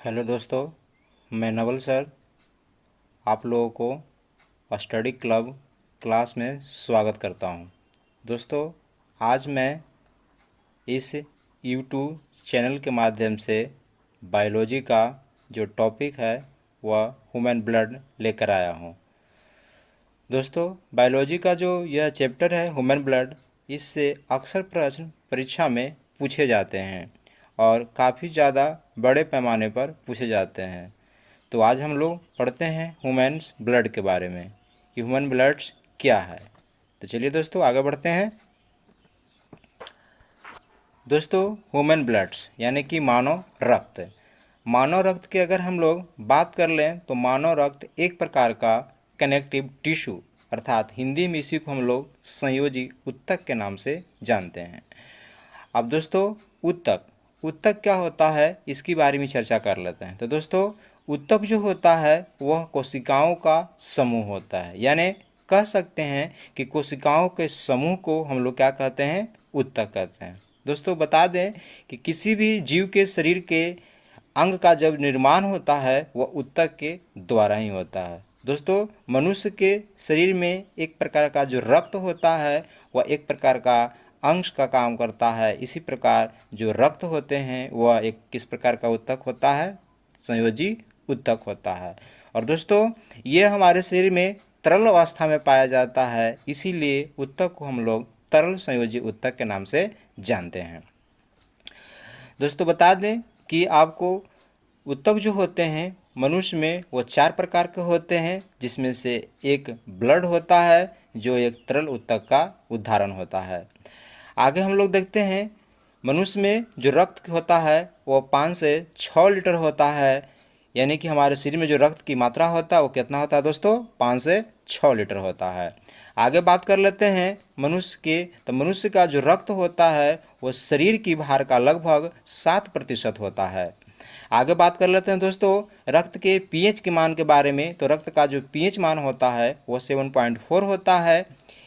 Hello दोस्तों, मैं Naval sir आप लोगों को स्टडी क्लब क्लास में स्वागत करता हूं। दोस्तों, आज मैं इस यूट्यूब चैनल के माध्यम से बायोलॉजी का जो टॉपिक है वह ह्यूमन ब्लड लेकर आया हूं। दोस्तों, बायोलॉजी का जो यह चैप्टर है ह्यूमन ब्लड, इससे अक्सर प्रश्न परीक्षा में पूछे जाते हैं और काफ़ी ज़्यादा बड़े पैमाने पर पूछे जाते हैं। तो आज हम लोग पढ़ते हैं ह्यूमन्स ब्लड के बारे में कि ह्यूमन ब्लड्स क्या है। तो चलिए दोस्तों आगे बढ़ते हैं। दोस्तों, ह्यूमन ब्लड्स यानी कि मानव रक्त। मानव रक्त की अगर हम लोग बात कर लें तो मानव रक्त एक प्रकार का कनेक्टिव टिश्यू अर्थात हिंदी में इसी को हम लोग संयोजी ऊतक के नाम से जानते हैं। अब दोस्तों, ऊतक ऊतक क्या होता है इसकी बारे में चर्चा कर लेते हैं। तो दोस्तों, ऊतक जो होता है वह कोशिकाओं का समूह होता है, यानी कह सकते हैं कि कोशिकाओं के समूह को हम लोग क्या कहते हैं, ऊतक कहते हैं। दोस्तों, बता दें कि किसी भी जीव के शरीर के अंग का जब निर्माण होता है वह ऊतक के द्वारा ही होता है। दोस्तों, मनुष्य के शरीर में एक प्रकार का जो रक्त होता है वह एक प्रकार का अंश का काम करता है। इसी प्रकार जो रक्त होते हैं वह एक किस प्रकार का ऊतक होता है, संयोजी ऊतक होता है। और दोस्तों, ये हमारे शरीर में तरल अवस्था में पाया जाता है, इसीलिए ऊतक को हम लोग तरल संयोजी ऊतक के नाम से जानते हैं। दोस्तों, बता दें कि आपको ऊतक जो होते हैं मनुष्य में वो 4 प्रकार के होते हैं, जिसमें से एक ब्लड होता है जो एक तरल ऊतक का उदाहरण होता है। आगे हम लोग देखते हैं मनुष्य में जो रक्त होता है वो 5 से 6 लीटर होता है, यानी कि हमारे शरीर में जो रक्त की मात्रा होता है वो कितना होता है दोस्तों, 5 से 6 लीटर होता है। आगे बात कर लेते हैं मनुष्य के, तो मनुष्य का जो रक्त होता है वो शरीर की भार का लगभग 7% होता है। आगे बात कर लेते हैं दोस्तों रक्त के पीएच के मान के बारे में। तो रक्त का जो पीएच मान होता है वो 7.4 होता है।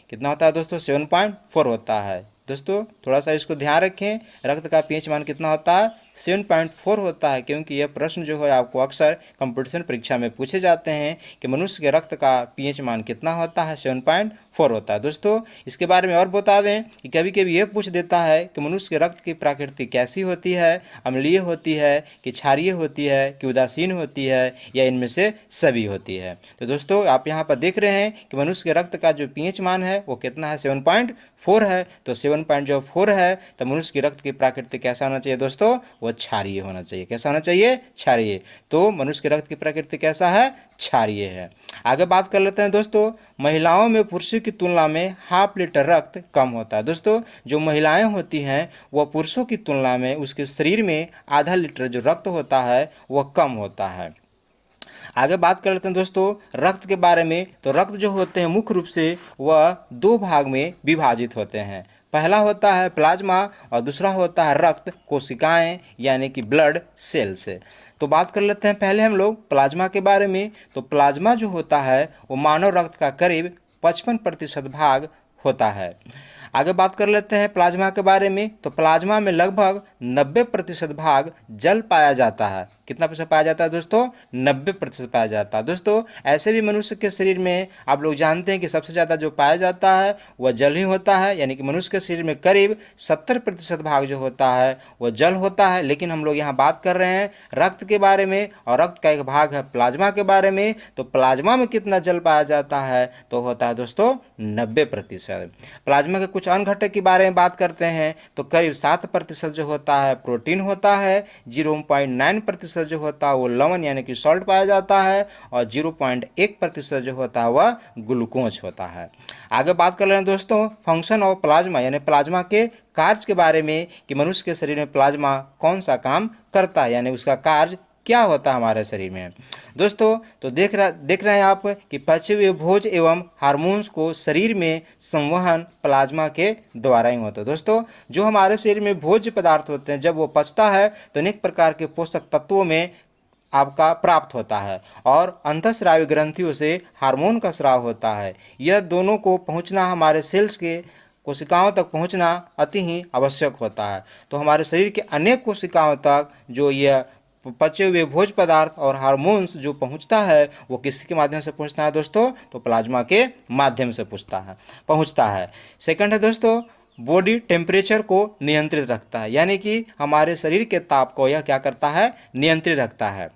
कितना होता है दोस्तों, 7.4 होता है। दोस्तों, थोड़ा सा इसको ध्यान रखें, रक्त का पीएच मान कितना होता है, 7.4 होता है, क्योंकि यह प्रश्न जो है आपको अक्सर कंपटीशन परीक्षा में पूछे जाते हैं कि मनुष्य के रक्त का पीएच मान कितना होता है, 7.4 होता है। दोस्तों, इसके बारे में और बता दें कि कभी कभी यह पूछ देता है कि मनुष्य के रक्त की प्रकृति कैसी होती है, अम्लीय होती है कि क्षारीय होती है कि उदासीन होती है या इनमें से सभी होती है। तो दोस्तों, आप यहाँ पर देख रहे हैं कि मनुष्य के रक्त का जो पीएच मान है वो कितना है, 7.4 है। तो 7.4 है तो मनुष्य की रक्त की प्रकृति कैसा होना चाहिए दोस्तों, वो क्षारीय होना चाहिए। कैसा होना चाहिए, क्षारीय। तो मनुष्य के रक्त की प्रकृति कैसा है, क्षारीय है। आगे बात कर लेते हैं दोस्तों, महिलाओं में पुरुषों की तुलना में ½ लीटर रक्त कम होता है। दोस्तों, जो महिलाएं होती हैं वह पुरुषों की तुलना में उसके शरीर में ½ लीटर जो रक्त होता है वह कम होता है। आगे बात कर लेते हैं दोस्तों रक्त के बारे में। तो रक्त जो होते हैं मुख्य रूप से वह 2 भाग में विभाजित होते हैं। पहला होता है प्लाज्मा और दूसरा होता है रक्त कोशिकाएं यानी कि ब्लड सेल्स। तो बात कर लेते हैं पहले हम लोग प्लाज्मा के बारे में। तो प्लाज्मा जो होता है वो मानव रक्त का करीब 55% भाग होता है। आगे बात कर लेते हैं प्लाज्मा के बारे में। तो प्लाज्मा में लगभग 90% भाग जल पाया जाता है। कितना प्रतिशत पाया जाता है दोस्तों, 90% पाया जाता है। दोस्तों, ऐसे भी मनुष्य के शरीर में आप लोग जानते हैं कि सबसे ज़्यादा जो पाया जाता है वह जल ही होता है, यानी कि मनुष्य के शरीर में करीब 70% भाग जो होता है वह जल होता है। लेकिन हम लोग यहाँ बात कर रहे हैं रक्त के बारे में और रक्त का एक भाग है प्लाज्मा के बारे में। तो प्लाज्मा में कितना जल पाया जाता है, तो होता है दोस्तों 90%। प्लाज्मा के कुछ अन्य घटक के बारे में बात करते हैं तो करीब 7% जो होता है प्रोटीन होता है, 0.9% जो होता है वो लवण यानी कि सॉल्ट पाया जाता है और 0.1% जो होता है वह ग्लूकोज होता है। आगे बात कर रहे हैं दोस्तों फंक्शन ऑफ प्लाज्मा यानी प्लाज्मा के कार्य के बारे में कि मनुष्य के शरीर में प्लाज्मा कौन सा काम करता है, यानी उसका कार्य क्या होता है हमारे शरीर में। दोस्तों, तो देख रहे हैं आप कि पचे हुए भोज एवं हार्मोन्स को शरीर में संवहन प्लाज्मा के द्वारा ही होता है। दोस्तों, जो हमारे शरीर में भोज्य पदार्थ होते हैं जब वो पचता है तो अनेक प्रकार के पोषक तत्वों में आपका प्राप्त होता है और अंतःस्रावी ग्रंथियों से हार्मोन का स्राव होता है। यह दोनों को पहुंचना हमारे सेल्स के कोशिकाओं तक पहुंचना अति ही आवश्यक होता है। तो हमारे शरीर के अनेक कोशिकाओं तक जो यह पचे हुए भोज्य पदार्थ और हार्मोन्स जो पहुंचता है वो किसके माध्यम से पहुंचता है दोस्तों, तो प्लाज्मा के माध्यम से पहुंचता है। सेकंड है दोस्तों, बॉडी टेम्परेचर को नियंत्रित रखता है, यानी कि हमारे शरीर के ताप को यह क्या करता है, नियंत्रित रखता है।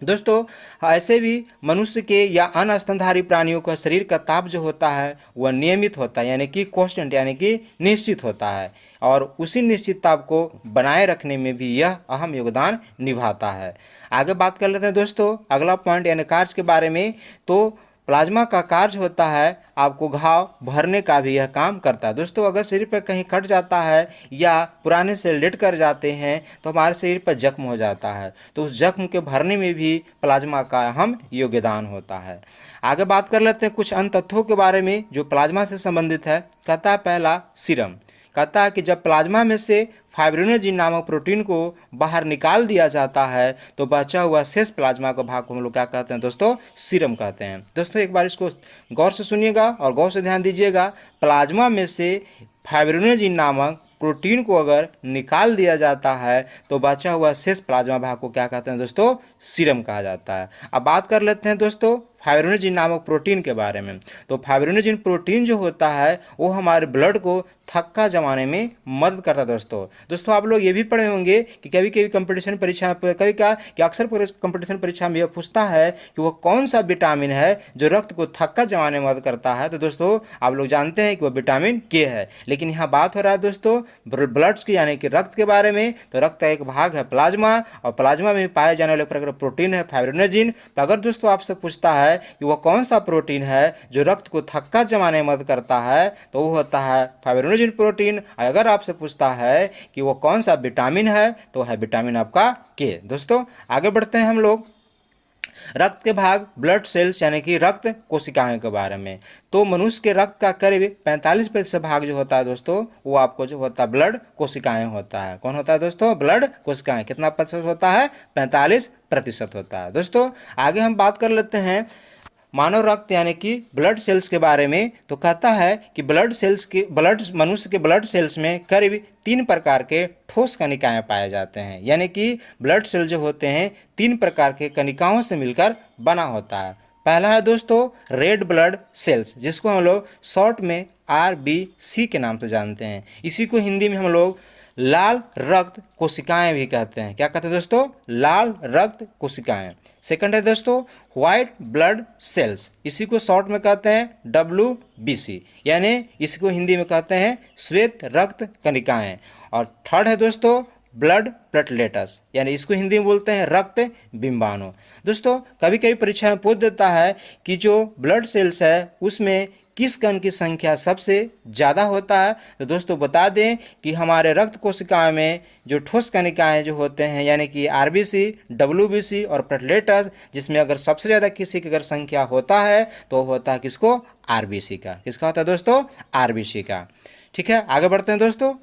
दोस्तों ऐसे भी मनुष्य के या अन्य स्तनधारी प्राणियों का शरीर का ताप जो होता है वह नियमित होता है, यानी कि कांस्टेंट, यानी कि निश्चित होता है, और उसी निश्चित ताप को बनाए रखने में भी यह अहम योगदान निभाता है। आगे बात कर लेते हैं दोस्तों अगला पॉइंट यानी कार्य के बारे में। तो प्लाज्मा का कार्य होता है आपको घाव भरने का भी यह काम करता है। दोस्तों अगर शरीर पर कहीं कट जाता है या पुराने सेल लेट कर जाते हैं तो हमारे शरीर पर जख्म हो जाता है, तो उस जख्म के भरने में भी प्लाज्मा का अहम योगदान होता है। आगे बात कर लेते हैं कुछ अन्य तथ्यों के बारे में जो प्लाज्मा से संबंधित है। कहता है पहला सीरम, कहता है कि जब प्लाज्मा में से फाइब्रिनोजिन नामक प्रोटीन को बाहर निकाल दिया जाता है तो बचा हुआ शेष प्लाज्मा का भाग को हम लोग क्या कहते हैं दोस्तों, सीरम कहते हैं। दोस्तों एक बार इसको गौर से सुनिएगा और गौर से ध्यान दीजिएगा। प्लाज्मा में से फाइब्रिनोजिन नामक प्रोटीन को अगर निकाल दिया जाता है तो बचा हुआ शेष प्लाज्मा भाग को क्या कहते हैं दोस्तों, सीरम कहा जाता है। अब बात कर लेते हैं दोस्तों फाइब्रिनोजिन नामक प्रोटीन के बारे में। तो फाइब्रिनोजिन प्रोटीन जो होता है वो हमारे ब्लड को थक्का जमाने में मदद करता है। दोस्तों आप लोग ये भी पढ़े होंगे कि कभी कभी कंपटीशन परीक्षा कभी क्या कि अक्सर कंपटीशन परीक्षा में यह पूछता है कि वो कौन सा विटामिन है जो रक्त को थक्का जमाने में मदद करता है। तो दोस्तों आप लोग जानते हैं कि वो विटामिन के है, लेकिन यहाँ बात हो रहा है दोस्तों ब्लड्स की यानी कि रक्त के बारे में। तो रक्त का एक भाग है प्लाज्मा, और प्लाज्मा में पाए जाने वाले प्रकार प्रोटीन है फाइब्रिनोजिन। तो अगर दोस्तों आपसे पूछता है कि वह कौन सा प्रोटीन है जो रक्त को थक्का जमाने में मदद करता है तो वो होता है फाइब्रिनोजिन प्रोटीन। अगर आपसे पूछता है कि वो कौन सा विटामिन है तो है विटामिन आपका के। दोस्तों आगे बढ़ते हैं हम लोग रक्त के भाग ब्लड सेल्स यानी कि रक्त कोशिकाएं के बारे में। तो मनुष्य के रक्त का करीब 45% भाग जो होता है दोस्तों वो आपको जो होता है ब्लड कोशिकाएं होता है। कौन होता है दोस्तों, ब्लड कोशिकाएं। कितना प्रतिशत होता है, 45% होता है। दोस्तों आगे हम बात कर लेते हैं मानव रक्त यानी कि ब्लड सेल्स के बारे में। तो कहता है कि मनुष्य के ब्लड सेल्स में करीब 3 प्रकार के ठोस कणिकाएं पाए जाते हैं, यानी कि ब्लड सेल जो होते हैं 3 प्रकार के कणिकाओं से मिलकर बना होता है। पहला है दोस्तों रेड ब्लड सेल्स, जिसको हम लोग शॉर्ट में RBC के नाम से जानते हैं। इसी को हिंदी में हम लोग लाल रक्त कोशिकाएं भी कहते हैं। क्या कहते हैं दोस्तों, लाल रक्त कोशिकाएं। सेकंड है दोस्तों व्हाइट ब्लड सेल्स, इसी को शॉर्ट में कहते हैं WBC, यानी इसको हिंदी में कहते हैं श्वेत रक्त कणिकाएं। और थर्ड है दोस्तों ब्लड प्लेटलेट्स, यानी इसको हिंदी में बोलते हैं रक्त बिंबाणु। दोस्तों कभी कभी परीक्षा में पूछ देता है कि जो ब्लड सेल्स है उसमें किस कण की संख्या सबसे ज़्यादा होता है। तो दोस्तों बता दें कि हमारे रक्त कोशिकाओं में जो ठोस कणिकाएं जो होते हैं यानी कि RBC, WBC और प्लेटलेट्स, जिसमें अगर सबसे ज़्यादा किसी की अगर संख्या होता है तो होता है किसको, RBC का। किसका होता है दोस्तों, RBC का। ठीक है आगे बढ़ते हैं दोस्तों।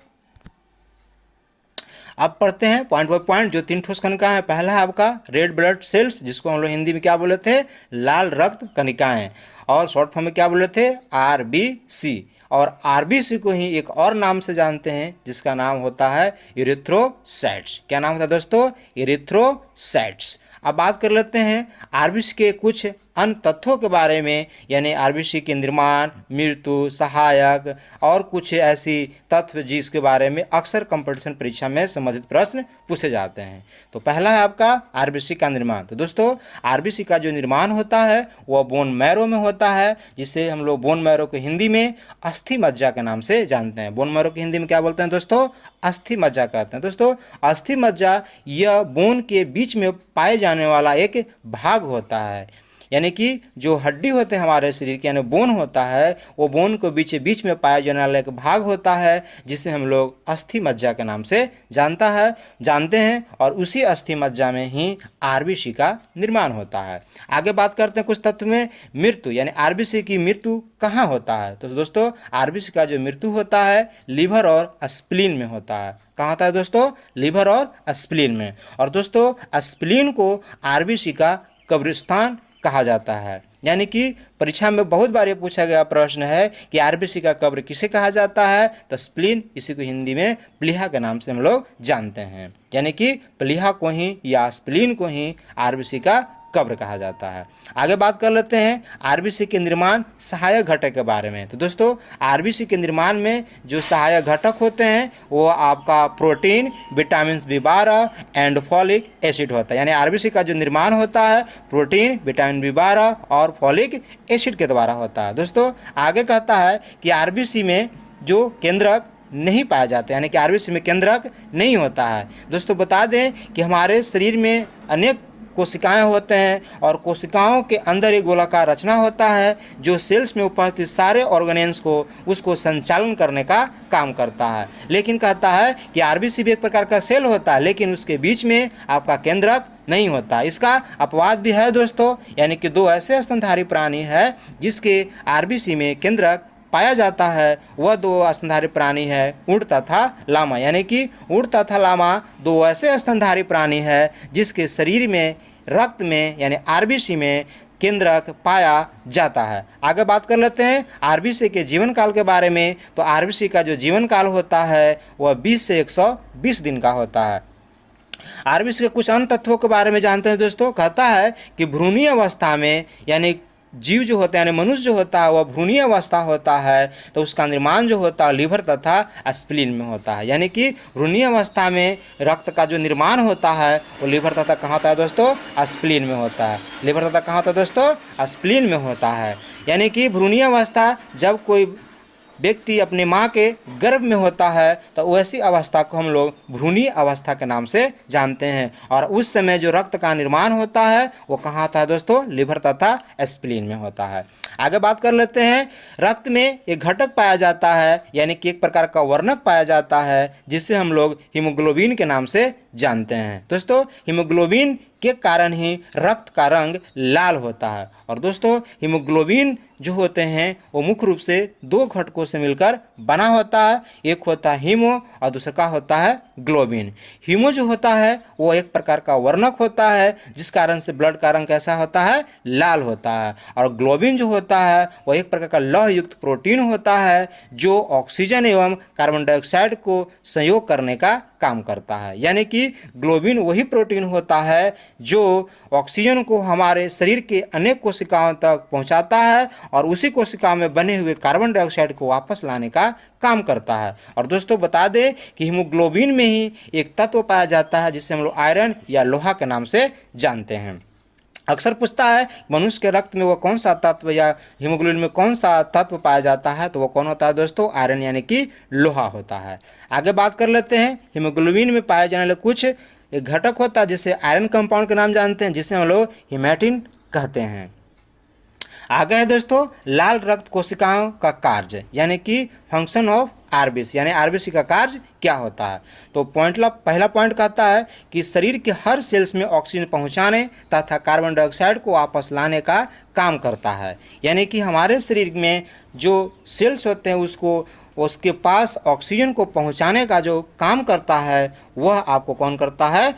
अब पढ़ते हैं पॉइंट बाय पॉइंट जो 3 ठोस कणिकाएं हैं। पहला है आपका रेड ब्लड सेल्स, जिसको हम लोग हिंदी में क्या बोले थे, लाल रक्त कणिकाएं, और शॉर्ट फॉर्म में क्या बोले थे, RBC। और RBC को ही एक और नाम से जानते हैं जिसका नाम होता है इरिथ्रोसाइट्स। क्या नाम होता है दोस्तों, इरिथ्रोसाइट्स। अब बात कर लेते हैं RBC के कुछ अन्य तथ्यों के बारे में, यानी RBC के निर्माण, मृत्यु, सहायक और कुछ ऐसी तथ्य जिसके बारे में अक्सर कंपटीशन परीक्षा में संबंधित प्रश्न पूछे जाते हैं। तो पहला है आपका RBC का निर्माण। तो दोस्तों RBC का जो निर्माण होता है वह बोन मैरो में होता है, जिसे हम लोग बोन मैरो को हिंदी में अस्थि मज्जा के नाम से जानते हैं। बोन मैरो की हिंदी में क्या बोलते हैं दोस्तों, अस्थि मज्जा कहते हैं। दोस्तों अस्थि मज्जा यह बोन के बीच में पाए जाने वाला एक भाग होता है, यानी कि जो हड्डी होते हैं हमारे शरीर के, यानी बोन होता है, वो बोन को बीच में पाया जाने वाला एक भाग होता है जिसे हम लोग अस्थि मज्जा के नाम से जानते हैं। और उसी अस्थि मज्जा में ही RBC का निर्माण होता है। आगे बात करते हैं कुछ तत्व में मृत्यु, यानी RBC की मृत्यु कहाँ होता है। तो दोस्तों RBC का जो मृत्यु होता है लीवर और स्प्लीन में होता है। कहाँ होता है दोस्तों, लीवर और स्प्लीन में। और दोस्तों स्प्लीन को RBC का कब्रिस्तान कहा जाता है। यानी कि परीक्षा में बहुत बार ये पूछा गया प्रश्न है कि आरबीसी का कब्र किसे कहा जाता है, तो स्प्लीन, इसी को हिंदी में प्लीहा के नाम से हम लोग जानते हैं। यानी कि प्लीहा को ही या स्प्लीन को ही आरबीसी का कब्र कहा जाता है। आगे बात कर लेते हैं आरबीसी के निर्माण सहायक घटक के बारे में। तो दोस्तों, आरबीसी के निर्माण में जो सहायक घटक होते हैं वो आपका protein, vitamin B12 and folic acid होता है। यानी आरबीसी का जो निर्माण होता है प्रोटीन, विटामिन B12 और फॉलिक एसिड के द्वारा होता है। दोस्तों, आगे कहता है कि आरबीसी में जो केंद्रक नहीं पाया जाता, यानी कि आरबीसी में केंद्रक नहीं होता है। दोस्तों, बता दें कि हमारे शरीर में अनेक कोशिकाएं होते हैं और कोशिकाओं के अंदर एक गोलाकार रचना होता है जो सेल्स में उपस्थित सारे ऑर्गेनेल्स को उसको संचालन करने का काम करता है। लेकिन कहता है कि आरबीसी भी एक प्रकार का सेल होता है, लेकिन उसके बीच में आपका केंद्रक नहीं होता। इसका अपवाद भी है दोस्तों, यानी कि दो ऐसे स्तनधारी प्राणी है जिसके आरबीसी में केंद्रक पाया जाता है। वह दो स्तनधारी प्राणी है ऊंट तथा लामा। यानी कि ऊंट तथा लामा दो ऐसे स्तनधारी प्राणी है जिसके शरीर में, रक्त में यानी आरबीसी में केंद्रक पाया जाता है। आगे बात कर लेते हैं आरबीसी के जीवन काल के बारे में। तो आरबीसी का जो जीवन काल होता है वह 20 से 120 दिन का होता है। आरबीसी के कुछ अन्य तत्वों के बारे में जानते हैं दोस्तों। कहता है कि भ्रूणीय अवस्था में, यानी जीव जो होता है यानी मनुष्य जो होता है वह भ्रूणीय अवस्था होता है, तो उसका निर्माण जो होता है लिवर तथा स्प्लीन में होता है। यानी कि भ्रूणीय अवस्था में रक्त का जो निर्माण होता है वो लिवर तथा कहाँ होता है दोस्तों, स्प्लीन में होता है। लिवर तथा कहाँ होता है दोस्तों, स्प्लीन में होता है। यानी कि भ्रूणीय अवस्था जब कोई व्यक्ति अपने माँ के गर्भ में होता है तो वैसी अवस्था को हम लोग भ्रूणीय अवस्था के नाम से जानते हैं। और उस समय जो रक्त का निर्माण होता है वो कहाँ होता है दोस्तों, लिवर तथा स्प्लीन में होता है। आगे बात कर लेते हैं रक्त में एक घटक पाया जाता है, यानी कि एक प्रकार का वर्णक पाया जाता है जिसे हम लोग हीमोग्लोबिन के नाम से जानते हैं। दोस्तों, हीमोग्लोबिन के कारण ही रक्त का रंग लाल होता है। और दोस्तों, हीमोग्लोबिन जो होते हैं वो मुख्य रूप से दो घटकों से मिलकर बना होता है। एक होता है हीमो और दूसरा का होता है ग्लोबिन। हीमो जो होता है वो एक प्रकार का वर्णक होता है जिस कारण से ब्लड का रंग कैसा होता है, लाल होता है। और ग्लोबिन जो होता है वो एक प्रकार का लौह युक्त प्रोटीन होता है जो ऑक्सीजन एवं कार्बन डाइऑक्साइड को संयोग करने का काम करता है। यानी कि ग्लोबिन वही प्रोटीन होता है जो ऑक्सीजन को हमारे शरीर के अनेक कोशिकाओं तक पहुंचाता है और उसी कोशिका में बने हुए कार्बन डाइऑक्साइड को वापस लाने का काम करता है। और दोस्तों, बता दें कि हीमोग्लोबिन में ही एक तत्व पाया जाता है जिसे हम लोग आयरन या लोहा के नाम से जानते हैं। अक्सर पूछता है मनुष्य के रक्त में वो कौन सा तत्व या हीमोग्लोबिन में कौन सा तत्व पाया जाता है, तो वो कौन होता है दोस्तों, आयरन यानी कि लोहा होता है। आगे बात कर लेते हैं हीमोग्लोबिन में पाए जाने वाले कुछ एक घटक होता है जिसे आयरन कंपाउंड के नाम जानते हैं, जिसे हम लोग हीमेटिन कहते हैं। आगे है दोस्तों लाल रक्त कोशिकाओं का कार्य, यानी कि फंक्शन ऑफ आरबीसी, यानी आरबीसी का कार्य क्या होता है। तो पहला पॉइंट कहता है कि शरीर के हर सेल्स में ऑक्सीजन पहुंचाने तथा कार्बन डाइऑक्साइड को वापस लाने का काम करता है। यानी कि हमारे शरीर में जो सेल्स होते हैं उसके पास ऑक्सीजन को पहुंचाने का जो काम करता है वह आपको कौन करता है,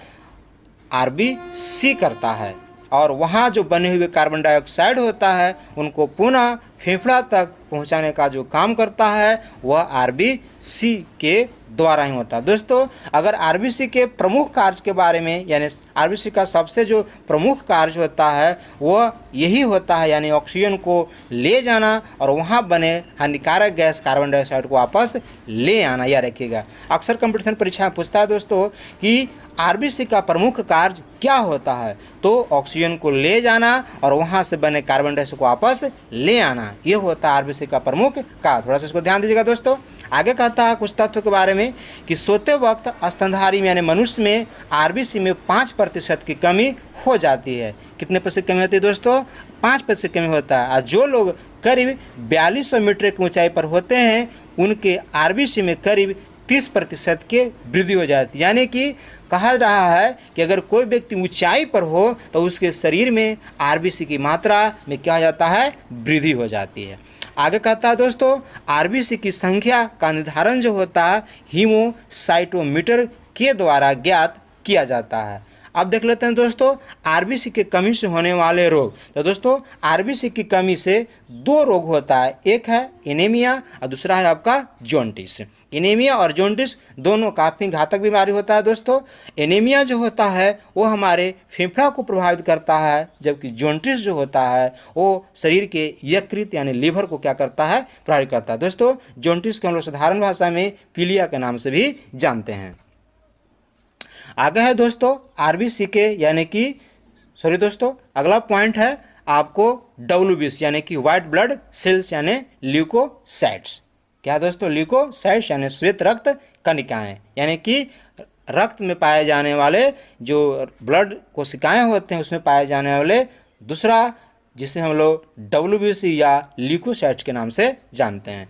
आरबीसी करता है। और वहाँ जो बने हुए कार्बन डाइऑक्साइड होता है उनको पुनः फेफड़ा तक पहुँचाने का जो काम करता है वह आरबीसी के द्वारा ही होता है। दोस्तों, अगर आरबीसी के प्रमुख कार्य के बारे में, यानी आरबीसी का सबसे जो प्रमुख कार्य होता है वह यही होता है, यानी ऑक्सीजन को ले जाना और वहाँ बने हानिकारक गैस कार्बन डाइऑक्साइड को वापस ले आना। याद रखिएगा, अक्सर कंपटीशन परीक्षा में पूछता है दोस्तों कि आरबीसी का प्रमुख कार्य क्या होता है, तो ऑक्सीजन को ले जाना और वहाँ से बने कार्बन डाइऑक्साइड को वापस ले आना, ये होता है आरबीसी का प्रमुख कार्य। थोड़ा सा इसको ध्यान दीजिएगा दोस्तों। आगे कहता है कुछ तथ्यों के बारे में कि सोते वक्त स्तनधारी में यानी मनुष्य में आरबीसी में 5% की कमी हो जाती है। कितने प्रतिशत कमी होती है दोस्तों, 5% कमी होता है। और जो लोग करीब 4200 मीटर की ऊंचाई पर होते हैं उनके आरबीसी में करीब 30% की वृद्धि हो जाती है। यानी कि कहा रहा है कि अगर कोई व्यक्ति ऊंचाई पर हो तो उसके शरीर में आरबीसी की मात्रा में क्या हो जाता है, वृद्धि हो जाती है। आगे कहता है दोस्तों आरबीसी की संख्या का निर्धारण जो होता है हीमोसाइटोमीटर के द्वारा ज्ञात किया जाता है। अब देख लेते हैं दोस्तों आरबीसी की कमी से होने वाले रोग। तो दोस्तों आरबीसी की कमी से दो रोग होता है, एक है एनीमिया और दूसरा है आपका जॉन्डिस। एनीमिया और जॉन्डिस दोनों काफ़ी घातक बीमारी होता है दोस्तों। एनीमिया जो होता है वो हमारे फेफड़ा को प्रभावित करता है, जबकि जॉन्डिस जो होता है वो शरीर के यकृत यानी लीवर को क्या करता है, प्रभावित करता है। दोस्तों जॉन्डिस को हम लोग साधारण भाषा में पीलिया के नाम से भी जानते हैं। आगे है दोस्तों आरबीसी के यानी कि सॉरी दोस्तों अगला पॉइंट है आपको डब्ल्यूबीसी यानी कि वाइट ब्लड सेल्स यानी ल्यूकोसाइट्स। क्या दोस्तों, ल्यूकोसाइट्स यानी श्वेत रक्त कणिकाएं, यानी कि रक्त में पाए जाने वाले जो ब्लड कोशिकाएं होते हैं उसमें पाए जाने वाले दूसरा जिसे हम लोग डब्ल्यूबीसी या ल्यूकोसाइट्स के नाम से जानते हैं।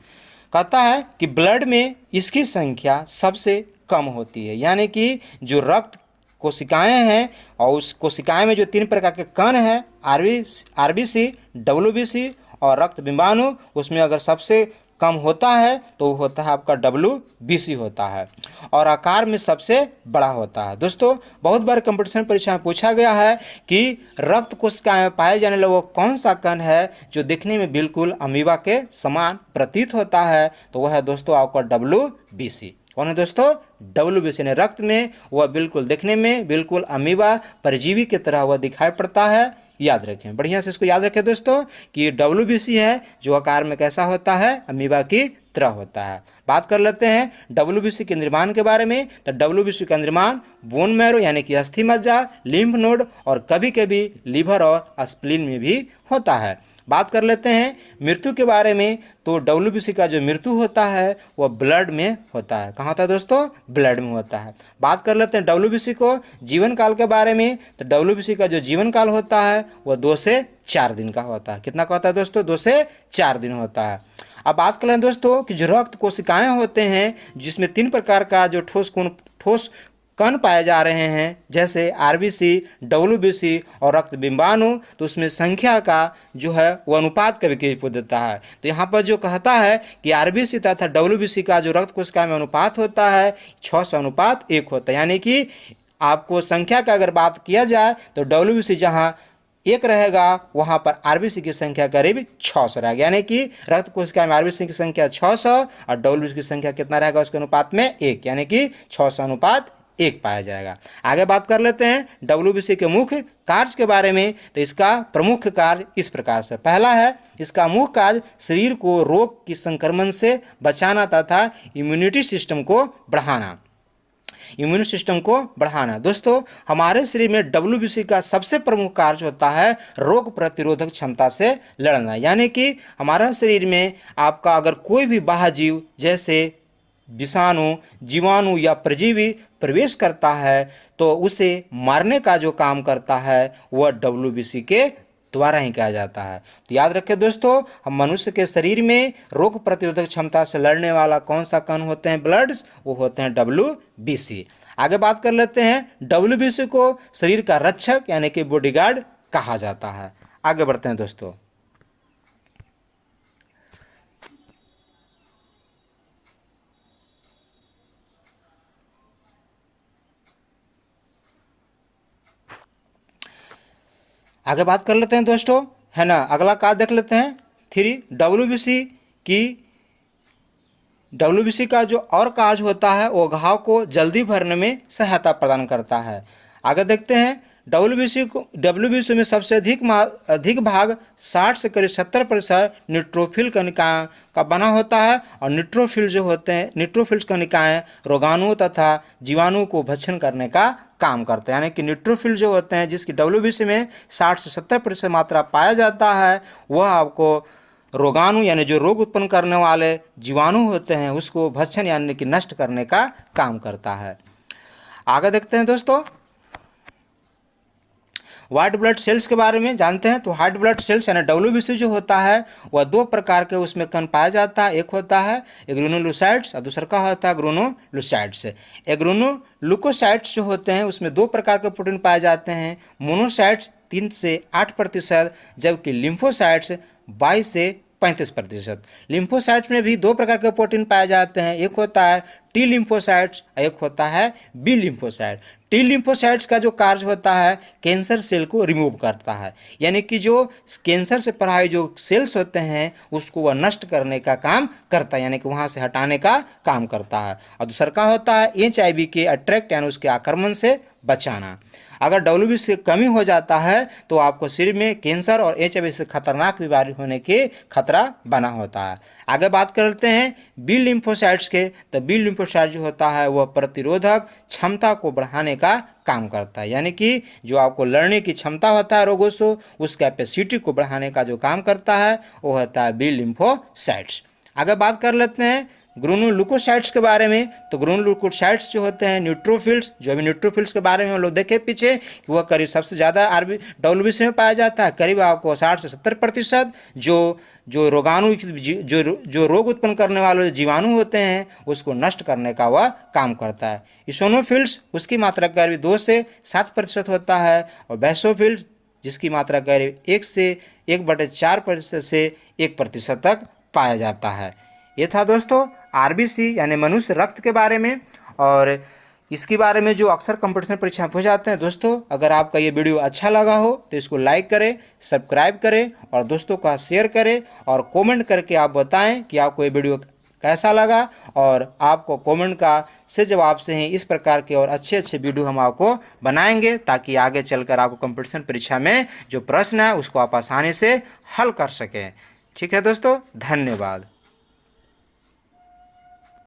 कहता है कि ब्लड में इसकी संख्या सबसे कम होती है, यानी कि जो रक्त कोशिकाएं हैं और उस कोशिकाएं में जो तीन प्रकार के कण हैं आरबीसी, डब्ल्यूबीसी और रक्त बिंबाणु, उसमें अगर सबसे कम होता है तो वो होता है आपका डब्ल्यूबीसी होता है और आकार में सबसे बड़ा होता है। दोस्तों बहुत बार कंपटीशन परीक्षा में पूछा गया है कि रक्त कोशिकाएं में पाए जाने वाला वो कौन सा कण है जो दिखने में बिल्कुल अमीबा के समान प्रतीत होता है, तो वह है दोस्तों आपका डब्ल्यूबीसी। कौन है दोस्तों, डब्ल्यूबीसी ने रक्त में वह बिल्कुल दिखने में बिल्कुल अमीबा परजीवी की तरह वह दिखाई पड़ता है। याद रखें, बढ़िया से इसको याद रखें दोस्तों कि डब्ल्यूबीसी है जो आकार में कैसा होता है, अमीबा की तरह होता है। बात कर लेते हैं डब्ल्यूबीसी के निर्माण के बारे में। तो डब्ल्यूबीसी का निर्माण बोन मैरो यानी कि अस्थि मज्जा, लिम्फ नोड और कभी कभी लीवर और स्प्लीन में भी होता है। बात कर लेते हैं मृत्यु के बारे में। तो डब्ल्यूबीसी का जो मृत्यु होता है वह ब्लड में होता है। कहाँ होता है दोस्तों, ब्लड में होता है। बात कर लेते हैं डब्ल्यूबीसी को जीवन काल के बारे में। तो डब्ल्यूबीसी का जो जीवन काल होता है वह 2 से 4 दिन का होता है। कितना का होता है दोस्तों, 2 से 4 दिन होता है। अब बात कर लें दोस्तों कि जो रक्त कोशिकाएं होते हैं जिसमें 3 प्रकार का जो ठोस कण पाए जा रहे हैं जैसे आरबीसी, डब्ल्यूबीसी और रक्त बिंबाणु, तो उसमें संख्या का जो है वो अनुपात कभी कभी देता है। तो यहाँ पर जो कहता है कि आरबीसी तथा डब्ल्यूबीसी का जो रक्त कोशिका में अनुपात होता है 6:1 होता है, यानी कि आपको संख्या का अगर बात किया जाए तो डब्ल्यूबीसी जहाँ 1 रहेगा वहाँ पर आरबीसी की संख्या करीब 600 रहेगा, यानी कि रक्त कोशिका में आरबीसी की संख्या 600 और डब्ल्यूबीसी की संख्या कितना रहेगा उसके अनुपात में 1, यानी कि 6:1 पाया जाएगा। आगे बात कर लेते हैं डब्ल्यूबीसी के मुख्य कार्य के बारे में। तो इसका प्रमुख कार्य इस प्रकार से, पहला है इसका मुख्य कार्य शरीर को रोग की संक्रमण से बचाना तथा इम्यूनिटी सिस्टम को बढ़ाना। इम्यून सिस्टम को बढ़ाना। दोस्तों हमारे शरीर में डब्ल्यूबीसी का सबसे प्रमुख कार्य होता है रोग प्रतिरोधक क्षमता से लड़ना, यानी कि हमारा शरीर में आपका अगर कोई भी बाह्य जीव जैसे विषाणु, जीवाणु या परजीवी प्रवेश करता है तो उसे मारने का जो काम करता है वह डब्ल्यूबीसी के द्वारा ही किया जाता है। तो याद रखें दोस्तों, हम मनुष्य के शरीर में रोग प्रतिरोधक क्षमता से लड़ने वाला कौन सा कण होते हैं ब्लड्स, वो होते हैं डब्ल्यूबीसी। आगे बात कर लेते हैं डब्ल्यूबीसी को शरीर का रक्षक यानी कि बॉडीगार्ड कहा जाता है। आगे बढ़ते हैं दोस्तों। आगे बात कर लेते हैं दोस्तों, है ना। अगला कार्य देख लेते हैं 3 डब्ल्यूबीसी का जो और कार्य होता है वो घाव को जल्दी भरने में सहायता प्रदान करता है। आगे देखते हैं डब्ल्यूबीसी में सबसे अधिक भाग 60 से करीब 70% न्यूट्रोफिल कणिकाएं का बना होता है और न्यूट्रोफिल्स कणिकाएं रोगाणुओं तथा जीवाणुओं को भक्षण करने का काम करते हैं, यानी कि न्यूट्रोफिल जो होते हैं जिसकी डब्ल्यूबीसी में 60 से 70% मात्रा पाया जाता है वह आपको रोगाणु यानी जो रोग उत्पन्न करने वाले जीवाणु होते हैं उसको भक्षण यानी कि नष्ट करने का काम करता है। आगे देखते हैं दोस्तों व्हाइट ब्लड सेल्स के बारे में जानते हैं। तो व्हाइट ब्लड सेल्स यानी डब्ल्यूबीसी जो होता है वह 2 प्रकार के उसमें कण पाया जाता है, एक होता है एग्रेनुलोसाइट्स और दूसरा का होता है ग्रेनुलोसाइट्स। एग्रेनुलोसाइट्स जो होते हैं उसमें 2 प्रकार के प्रोटीन पाए जाते हैं, मोनोसाइट्स 3 से 8%, जबकि लिम्फोसाइट्स 22 से 35%। लिम्फोसाइट्स में भी 2 प्रकार के प्रोटीन पाए जाते हैं, एक होता है टी लिम्फोसाइट्स और एक होता है बी लिम्फोसाइट। टी लिम्फोसाइट्स का जो कार्य होता है कैंसर सेल को रिमूव करता है, यानी कि जो कैंसर से प्रभावित जो सेल्स होते हैं उसको वह नष्ट करने का काम करता है, यानी कि वहाँ से हटाने का काम करता है। और दूसरा का होता है HIV के अट्रैक्ट यानी उसके आक्रमण से बचाना। अगर WBC से कमी हो जाता है तो आपको शरीर में कैंसर और HIV से खतरनाक बीमारी होने के खतरा बना होता है। आगे बात करते हैं बी लिम्फोसाइट्स के, तो बी लिम्फोसाइट जो होता है वह प्रतिरोधक क्षमता को बढ़ाने का काम करता है, यानी कि जो आपको लड़ने की क्षमता होता है रोगों से उस कैपेसिटी को बढ़ाने का जो काम करता है वो होता है बी लिम्फोसाइट्स। आगे बात कर लेते हैं ग्रेनुलोसाइट्स के बारे में। तो ग्रेनुलोसाइट्स जो होते हैं न्यूट्रोफिल्स, जो अभी न्यूट्रोफिल्स के बारे में हम लोग देखे पीछे कि वह करीब सबसे ज़्यादा WBC में पाया जाता है, करीब आपको 60 से 70%। जो रोगाणु जो रोग उत्पन्न करने वाले जीवाणु होते हैं उसको नष्ट करने का वह काम करता है। इसोनोफिल्स उसकी मात्रा करीब 2 से 7% होता है, और बेसोफिल्स जिसकी मात्रा करीब 1 से 1/4% से 1% तक पाया जाता है। ये था दोस्तों RBC यानी मनुष्य रक्त के बारे में, और इसके बारे में जो अक्सर कंपटीशन परीक्षा में पूछ जाते हैं। दोस्तों अगर आपका ये वीडियो अच्छा लगा हो तो इसको लाइक करें, सब्सक्राइब करें और दोस्तों का शेयर करें, और कमेंट करके आप बताएं कि आपको ये वीडियो कैसा लगा, और आपको कमेंट का से जवाब से ही इस प्रकार के और अच्छे अच्छे वीडियो हम आपको बनाएंगे, ताकि आगे चलकर आपको कंपटीशन परीक्षा में जो प्रश्न है उसको आप आसानी से हल कर सकें। ठीक है दोस्तों, धन्यवाद।